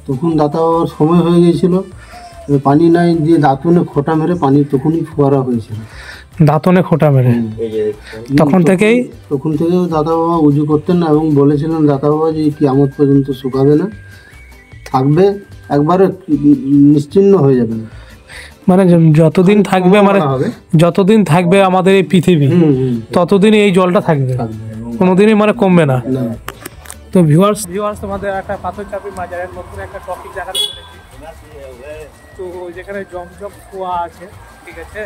তখন দাতা বাবার সময় হয়ে গিয়েছিল, পানি নাই দিয়ে দাঁতনে খোঁটা মেরে পানি তখনই ফোয়ারা হয়েছিল। দাঁতনে খোঁটা মেরে তখন থেকেই দাদা বাবা উজু করতেন না এবং বলেছিলেন দাদা বাবা যে কিয়ামত পর্যন্ত শুকাবে না, থাকবে, একবারে নিশ্চিন্ন হয়ে যাবে না। মানে যতদিন থাকবে, মানে যতদিন থাকবে আমাদের এই পৃথিবী ততদিন এই জলটা থাকবে, কোনোদিনই মানে কমবে না। তো ভিউয়ার্স তোমাদের একটা পাথরচাপড়ি মাজারের নতুন একটা টপিক দেখাতে চলেছি। তো যেখানে জমজম কুয়া আছে, ঠিক আছে,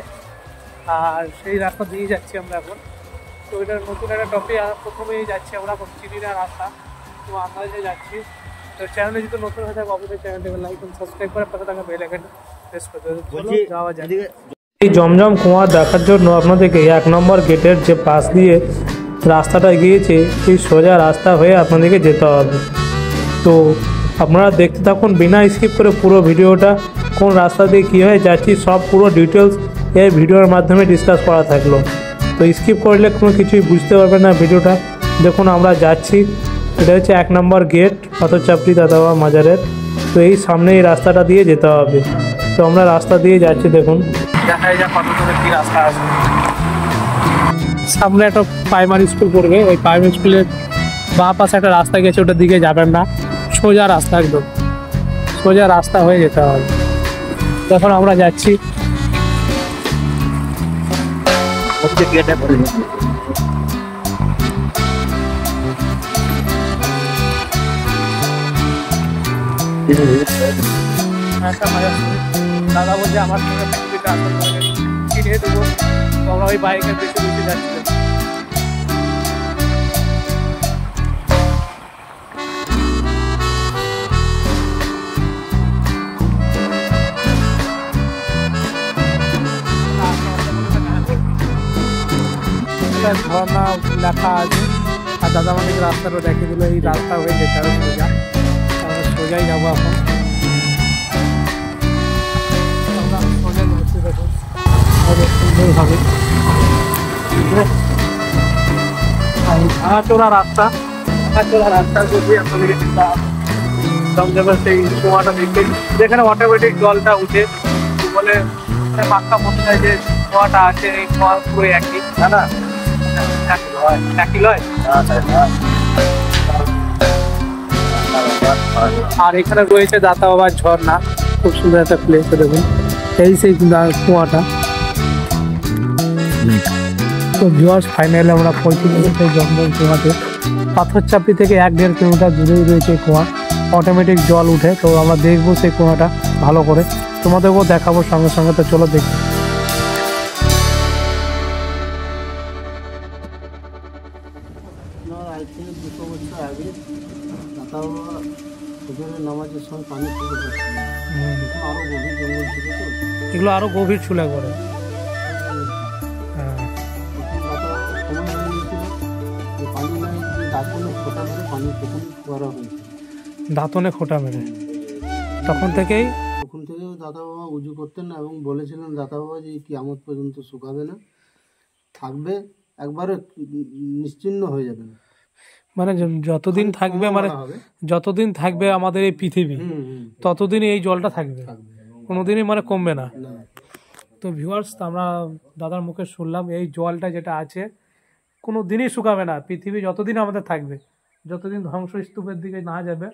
আর সেই রাস্তা দিয়ে যাচ্ছি আমরা এখন। তো এটার নতুন একটা টপিক, প্রথমেই যাচ্ছি আমরা চিনিনা রাস্তা। তো আমরা যে যাচ্ছি, তো চ্যানেলে যদি নতুন হয়ে থাকে অবশ্যই চ্যানেলটাকে লাইক এবং সাবস্ক্রাইব করে পাশে থাকা বেল আইকনটা প্রেস করে দেবেন। যাওয়া যায়। এই জমজম কুয়া দেখার জন্য আপনাদেরকে 1 নম্বর গেটের যে পাশ দিয়ে রাস্তাটা গিয়েছে সেই সোজা রাস্তা হয়ে আপনাদেরকে যেতে হবে। তো আপনারা দেখতে থাকুন বিনা স্কিপ করে পুরো ভিডিওটা, কোন রাস্তা দিয়ে কী হয়ে যাচ্ছি সব পুরো ডিটেলস এই ভিডিওর মাধ্যমে ডিসকাস করা থাকলো। তো স্কিপ করলে কোনো কিছুই বুঝতে পারবেন না ভিডিওটা। দেখুন আমরা যাচ্ছি, এটা হচ্ছে 1 নম্বর গেট পাথরচাপড়ি দাদা বাবা মাজারের। তো এই সামনে এই রাস্তাটা দিয়ে যেতে হবে। তো আমরা রাস্তা দিয়ে যাচ্ছি, দেখুন দেখাই যাক কত দূরে কী রাস্তা আছে। সামনে একটা প্রাইমারি স্কুল পড়বে, ওই প্রাইমারি স্কুলের বাঁ পাশে একটা রাস্তা গেছে, ওটার দিকে যাবেন না, সোজা রাস্তা, একদম সোজা রাস্তা হয়ে যেতে হবে। তখন আমরা যাচ্ছি। দাদা বলছে আমার সঙ্গে কিনে দেবো, তো আমরা ওই বাইকের বেশি বেশি যাচ্ছিলাম। ঝর্ণা লেখা আছে, আর দাদা আমাদেরকে রাস্তাটা দেখিয়ে দিল, এই রাস্তা হয়ে যেতে হবে সোজা। আমরা সোজাই যাবো এখন। আমরা সোজা যাচ্ছি, দেখুন সুন্দরভাবে ভাঙাচোরা রাস্তা, ভাঙাচোরা রাস্তা যদি আপনাদেরকে জমজমের সেই কুয়াটা দেখতে, যেখানে অটোমেটিক জলটা উঠে বলে পাক্কা মনে হয় যে কুয়াটা আছে, এই কুয়া পুরো একই, না না একই লয়। আর এখানে রয়েছে দাতা বাবার ঝর্ণা, খুব সুন্দর একটা প্লেস। দেখুন এই সেই কুয়াটা। তো ভিউয়ার্স ফাইনালি আমরা পৌঁছে গেছি সেই জমজম কুয়াতে। পাথরচাপড়ি থেকে 1-1.5 কিলোমিটার দূরেই রয়েছে কুয়া, অটোমেটিক জল উঠে। তো আমরা দেখবো সেই কুয়াটা ভালো করে, তোমাদেরকেও দেখাবো সঙ্গে সঙ্গে। তো চলো দেখি। নামাজের সময় পানি আরো গভীর জঙ্গল ছিল, তো এগুলো আরো গভীর ছিল একবারে। পানি নাই দাঁতনে খোঁটা মেরে পানি তখন ফোয়ারা হয়েছিল। দাঁতনে খোঁটা মেরে তখন থেকেই দাদা বাবা উজু করতেন না এবং বলেছিলেন দাদা বাবা যে কিয়ামত পর্যন্ত শুকাবে না, থাকবে, একবারে নিশ্চিন্ন হয়ে যাবে না। মানে যতদিন থাকবে, মানে যতদিন থাকবে আমাদের এই পৃথিবী ততদিন এই জলটা থাকবে, কোনোদিনই মানে কমবে না। তো ভিউয়ার্স আমরা দাদার মুখে শুনলাম এই জলটা যেটা আছে কোনো দিনই শুকাবে না, পৃথিবী যতদিন আমাদের থাকবে, যতদিন ধ্বংসস্তূপের দিকে না যাবে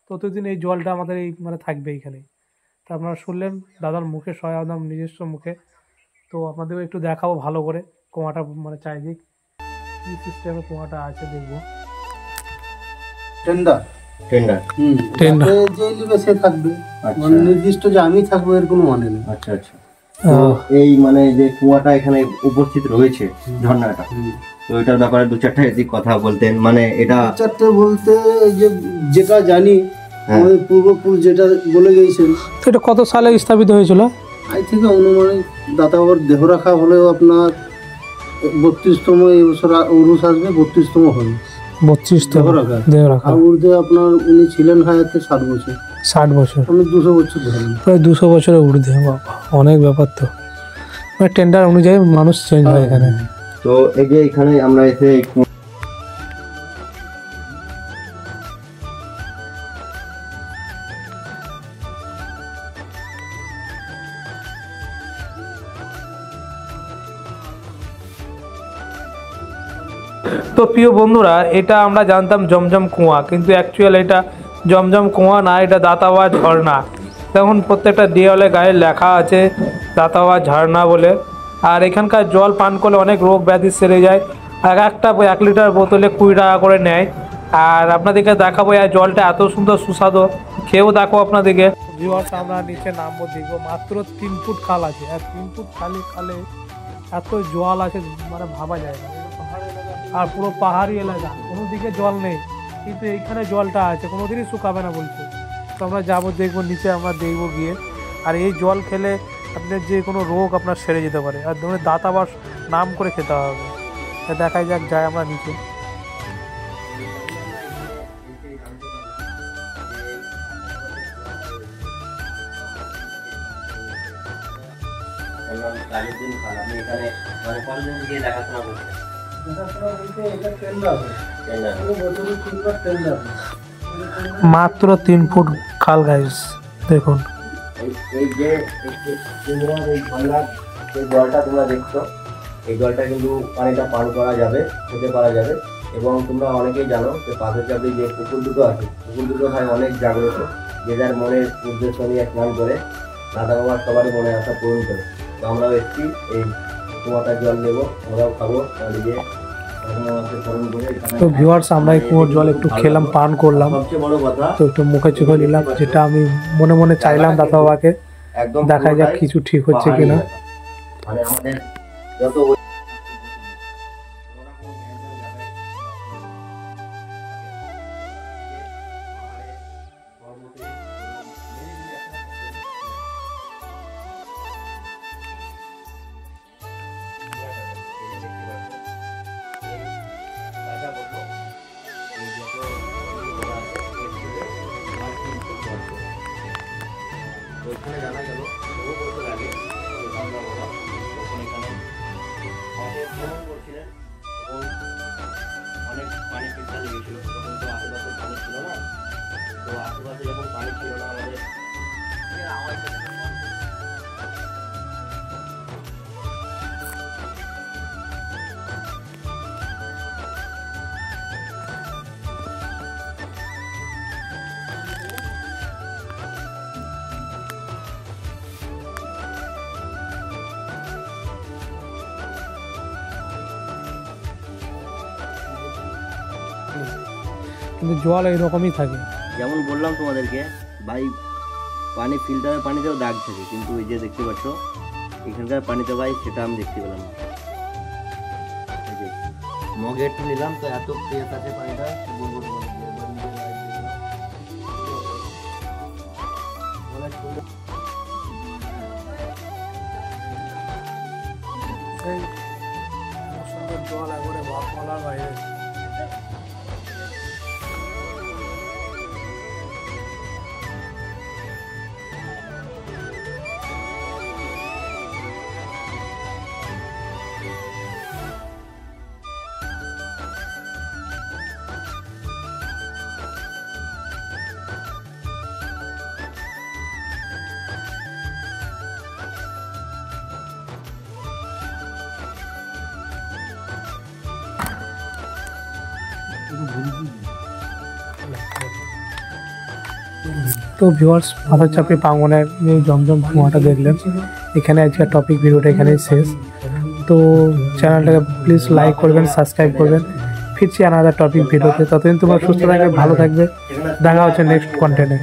ততদিন এই জলটা আমাদের এই মানে থাকবে এইখানে। তো আপনারা শুনলেন দাদার মুখে, স্বয়ং নিজস্ব মুখে। তো আপনাদেরও একটু দেখাবো ভালো করে কুয়াটা, মানে চারিদিক কী সিস্টেমে কুয়াটা আছে দেখবো। নির্দিষ্ট যে আমি থাকবো এর কোনো মানে নেই। আচ্ছা আচ্ছা। তো এই মানে যে কুয়াটা এখানে উপস্থিত রয়েছে, ঝর্ণাটা, তো এটার ব্যাপারে 2-4টা এদিক কথা বলতেন। মানে এটা 2-4টা বলতে যেটা জানি আমাদের পূর্বপুরুষ যেটা বলে গিয়েছেন। তো এটা কত সালে স্থাপিত হয়েছিল? আজ থেকে অনুমানিক দাদা বাবার দেহ রাখা হলেও আপনার 32তম এই বছর উরুস আসবে, 32তম হবে। 32তম দেহ রাখা। আর ঊর্ধ্বে আপনার উনি ছিলেন হায়াতে 60 বছর। 60 বছর, আমি 200 বছর ধরেন, প্রায় 200 বছরের ঊর্ধ্বে। বাবা অনেক ব্যাপার। তো মানে টেন্ডার অনুযায়ী মানুষ চেঞ্জ হয় এখানে। তো এই যে এখানে আমরা এসে তো প্রিয় বন্ধুরা, এটা আমরা জানতাম জমজম কুয়া, কিন্তু অ্যাকচুয়ালি এটা জমজম কুয়া না, এটা দাতাওয়া ঝর্ণা। দেখুন প্রত্যেকটা দেওয়ালে গায়ে লেখা আছে দাতাওয়া ঝর্ণা বলে। আর এখানকার জল পান করলে অনেক রোগ ব্যাধি সেরে যায়। আর একটা 1 লিটার বোতলে 20 টাকা করে নেয়। আর আপনাদেরকে দেখাবো এই জলটা এত সুন্দর সুস্বাদু, খেয়েও দেখো আপনাদেরকে। ভিউয়ার্স, আমরা নিচে নামবো, দেখবো মাত্র 3 ফুট খাল আছে। আর 3 ফুট খালে এত জল আছে মানে ভাবা যায় না। আর পুরো পাহাড়ি এলাকা, কোনো দিকে জল নেই, কিন্তু এইখানে জলটা আছে, কোনোদিনই শুকাবে না বলছে। তো আমরা যাবো, দেখবো নিচে, আমরা দেখবো গিয়ে। আর এই জল খেলে আপনার যে কোনো রোগ আপনার সেরে যেতে পারে। আর ধরুন দাতাবাস নাম করে খেতে হবে। দেখাই যাক, যাই আমরা নিচে। মাত্র 3 ফুট খাল গাইস, দেখুন। এই যে জলটা তোমরা দেখছো, এই জলটা কিন্তু পানিটা পান করা যাবে, খেতে পারা যাবে। এবং তোমরা অনেকেই জানো যে পাথর চাপড়ি যে পুকুর দুটো আছে, পুকুর দুটো ভাই অনেক জাগ্রত, যে যার মনের উদ্দেশ্য নিয়ে স্নান করে দাদা বাবার সবারই মনে আশা পূরণ করে। তো আমরাও এসেছি, এই কুয়াটার জল নেবো, আমরাও খাবো, তাহলে যে তো ভিউয়ার্স, আমরা এই কুয়োর জল একটু খেলাম, পান করলাম। সবচেয়ে বড় কথা, তো একটু মুখে চোখে নিলাম, যেটা আমি মনে মনে চাইলাম দাদা বাবাকে, একদম দেখাই যাক কিছু ঠিক হচ্ছে কিনা। মানে আমাদের যত ওইখানে জানা গেল বহু বছর আগে তখন এখানে অনেক ভ্রমণ করছিলেন এবং অনেক পানি পিতা লেগেছিল। তখন তো আশেপাশে পানি ছিল না, তো আশেপাশে যখন পানি ছিল না আমাদের কিন্তু জল এইরকমই থাকে। যেমন বললাম তোমাদেরকে ভাই, পানি ফিল্টারের পানিতেও দাগ থাকে, কিন্তু এই যে দেখতে পাচ্ছ এখানকার পানিতে ভাই সেটা আমি দেখতে পেলাম না। এই যে মগে একটু নিলাম, তো এত ফ্রেশ আছে পানিটা, বলবো জল একবারে বলার বাইরে। তো ভিউয়ার্স, পাথর চাপড়ি প্রাঙ্গণের এই জমজম কুয়াটা দেখলেন। এখানে আজকের টপিক ভিডিওটা এখানেই শেষ। তো চ্যানেলটাকে প্লিজ লাইক করবেন, সাবস্ক্রাইব করবেন। ফিরছি আনাদার টপিক ভিডিওতে। ততদিন তোমরা সুস্থ থাকবে, ভালো থাকবে। দেখা হচ্ছে নেক্সট কন্টেন্টে।